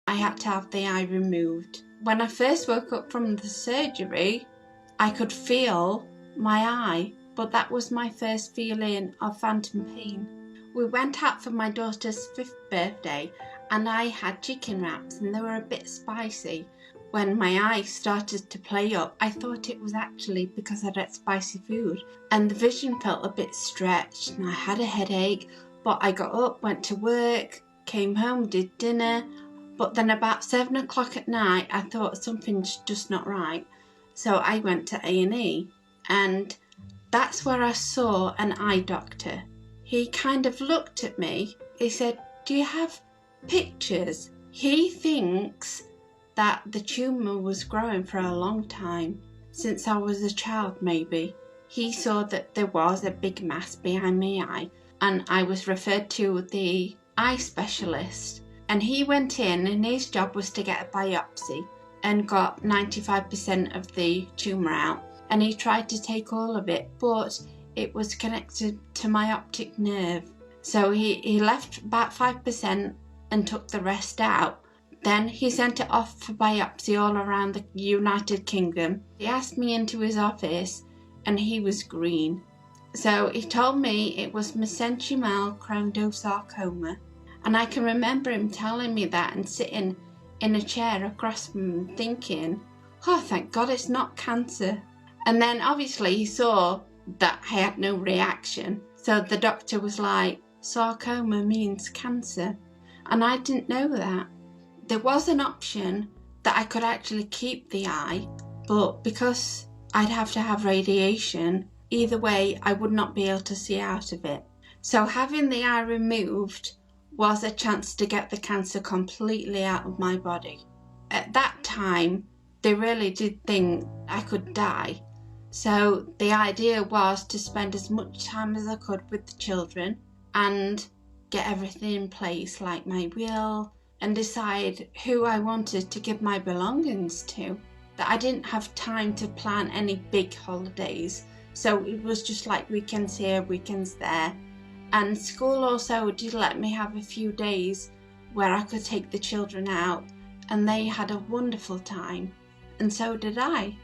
I had to have the eye removed. When I first woke up from the surgery, I could feel my eye, but that was my first feeling of phantom pain. We went out for my daughter's 5th birthday and I had chicken wraps and they were a bit spicy. When my eye started to play up, I thought it was actually because I'd had spicy food and the vision felt a bit stretched and I had a headache, but I got up, went to work, came home, did dinner, but then about 7 o'clock at night I thought something's just not right. So I went to A&E and that's where I saw an eye doctor. He kind of looked at me, he said, "Do you have pictures?" He thinks that the tumour was growing for a long time, since I was a child maybe. He saw that there was a big mass behind my eye and I was referred to the eye specialist. And he went in and his job was to get a biopsy and got 95% of the tumour out. And he tried to take all of it, but it was connected to my optic nerve. So he left about 5% and took the rest out. Then he sent it off for biopsy all around the United Kingdom. He asked me into his office and he was green. So he told me it was mesenchymal chondrosarcoma. And I can remember him telling me that and sitting in a chair across from him thinking, oh, thank God it's not cancer. And then obviously he saw that I had no reaction. So the doctor was like, sarcoma means cancer. And I didn't know that. There was an option that I could actually keep the eye, but because I'd have to have radiation, either way I would not be able to see out of it. So having the eye removed was a chance to get the cancer completely out of my body. At that time, they really did think I could die. So the idea was to spend as much time as I could with the children and get everything in place, like my will, and decide who I wanted to give my belongings to. That I didn't have time to plan any big holidays, so it was just like weekends here, weekends there. And school also did let me have a few days where I could take the children out, and they had a wonderful time, and so did I.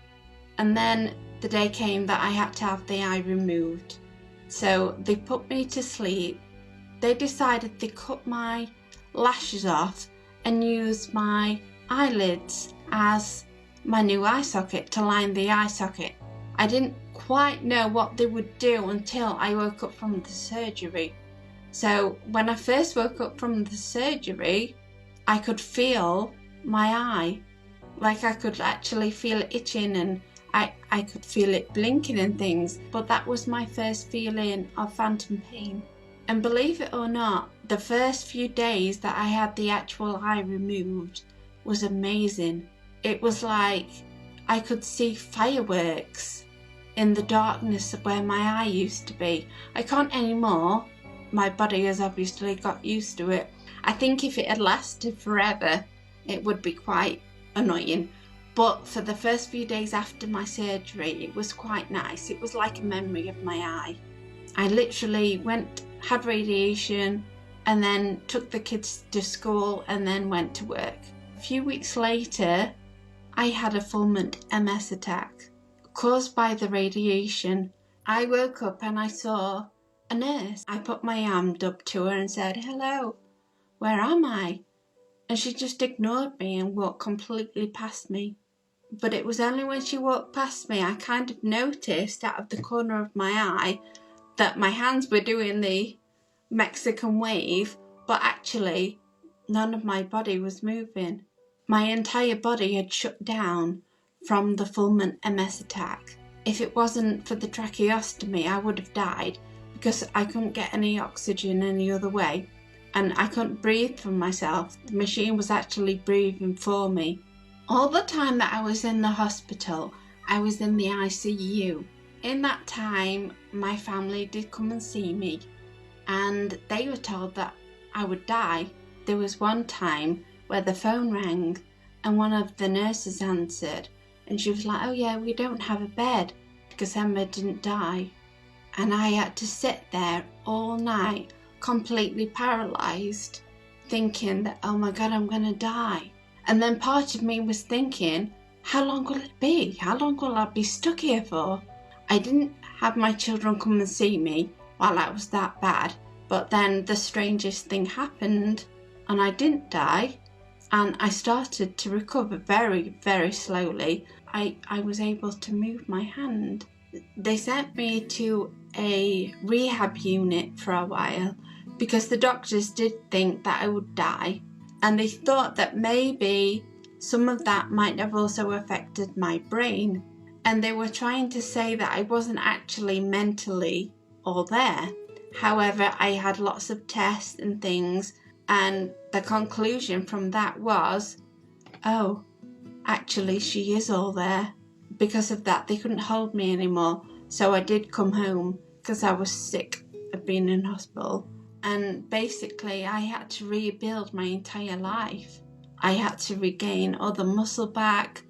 And then the day came that I had to have the eye removed. So they put me to sleep. They decided they cut my lashes off and used my eyelids as my new eye socket to line the eye socket. I didn't quite know what they would do until I woke up from the surgery. So when I first woke up from the surgery, I could feel my eye. Like I could actually feel it itching and I could feel it blinking and things, but that was my first feeling of phantom pain. And believe it or not, the first few days that I had the actual eye removed was amazing. It was like I could see fireworks in the darkness of where my eye used to be. I can't anymore. My body has obviously got used to it. I think if it had lasted forever, it would be quite annoying. But for the first few days after my surgery, it was quite nice. It was like a memory of my eye. I literally had radiation, and then took the kids to school and then went to work. A few weeks later, I had a fulminant MS attack caused by the radiation. I woke up and I saw a nurse. I put my arm up to her and said, "Hello, where am I?" And she just ignored me and walked completely past me. But it was only when she walked past me I kind of noticed out of the corner of my eye that my hands were doing the Mexican wave, but actually none of my body was moving. My entire body had shut down from the fulminant MS attack. If it wasn't for the tracheostomy, I would have died because I couldn't get any oxygen any other way and I couldn't breathe for myself. The machine was actually breathing for me. All the time that I was in the hospital, I was in the ICU. In that time, my family did come and see me and they were told that I would die. There was one time where the phone rang and one of the nurses answered and she was like, "Oh yeah, we don't have a bed," because Emma didn't die. And I had to sit there all night, completely paralysed. thinking that, oh my God, I'm going to die. And then part of me was thinking, how long will it be? How long will I be stuck here for? I didn't have my children come and see me while I was that bad. But then the strangest thing happened and I didn't die. And I started to recover very, very slowly. I was able to move my hand. They sent me to a rehab unit for a while because the doctors did think that I would die. And they thought that maybe some of that might have also affected my brain. And they were trying to say that I wasn't actually mentally all there. However, I had lots of tests and things, and the conclusion from that was, oh, actually she is all there. Because of that, they couldn't hold me anymore. So I did come home because I was sick of being in hospital. And basically, I had to rebuild my entire life. I had to regain all the muscle back.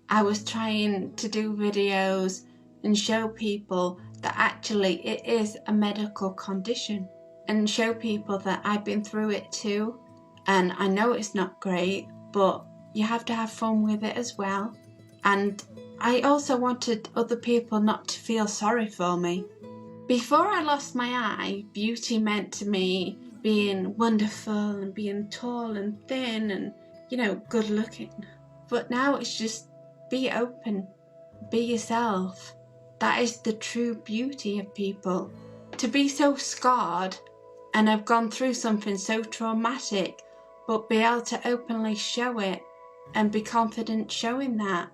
I was trying to do videos and show people that actually it is a medical condition, and show people that I've been through it too. And I know it's not great, but you have to have fun with it as well. And I also wanted other people not to feel sorry for me. Before I lost my eye, beauty meant to me being wonderful and being tall and thin and, good looking. But now it's just be open, be yourself. That is the true beauty of people. To be so scarred and have gone through something so traumatic, but be able to openly show it and be confident showing that.